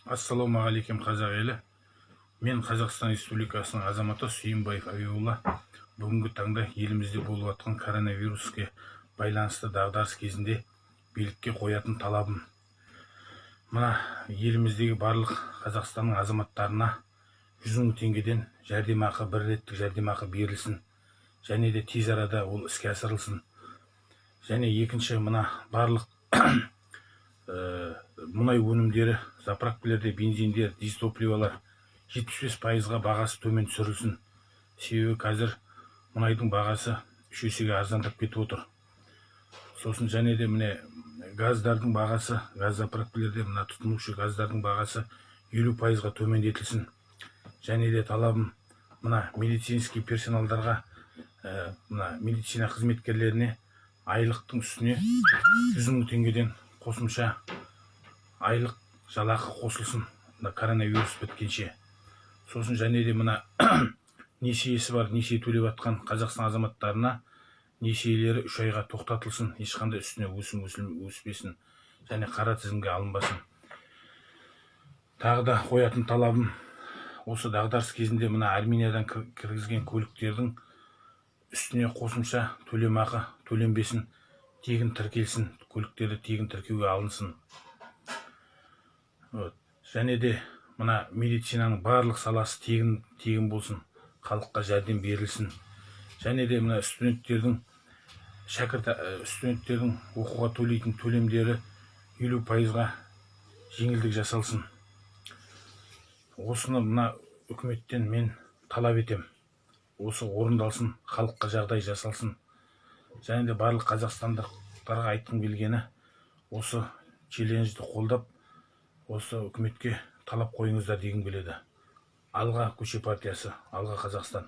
Ассалаумағалейкум қазақ елі. Мен Қазақстан Республикасының азаматы Сүйінбаев Әбеулла. Бүгінгі таңда елімізде болып жатқан коронавируске байланысты дағдарыс кезінде билікке қоятын талабым. Мына еліміздегі барлық Қазақстанның азаматтарына 100 мың теңгеден жәрдемақы, бір реттік жәрдемақы берілсін. Және де тез арада ол іске асырылсын. Және екінші, мына барлық мұнай өнімдері, заправкілерде бензиндер, дизтопливалар 75%-ға бағасы төмен түсірілсін. Себебі қазір мұнайдың бағасы 3 есеге арзандап кетіп отыр. Сосын және де міне газдардың бағасы, газ заправкілерде мына тұтынушы газдардың бағасы 50%-ға төмендетілсін. Және де талабым мына медицинский персоналдарға, мына медицина қызметкерлеріне айлықтың үстіне 100 мың теңгеден қосымша айлық жалақы қосылсын, коронавирус біткенше. Сосын және де мына несиесі бар, несие төлеп жатқан Қазақстан азаматтарына несиелері 3 айға тоқтатылсын, ешқандай үстіне өспесін және қара тізімге алынбасын. Тағы да қоятын талабым, осы дағдарыс кезінде мына Армениядан кіргізген көліктердің үстіне қосымша төлемақы төленбесін, тегін тіркелсін, көліктерді тегін тіркеуге алынсын. Және де мына медицинаның барлық саласы тегін болсын, халыққа жәрдем берілсін. Және де мына студенттердің оқуға төлейтін төлемдері 50%-ға жеңілдік жасалсын. Осыны мына үкіметтен мен талап етем. Осы орындалсын, халыққа жағдай жасалсын. Және де барлық қазақстандықтарға айтқым келгені, осы челленджді қолдап, осы үкіметке талап қойыңыздар дегім келеді. Алға көше партиясы, алға Қазақстан.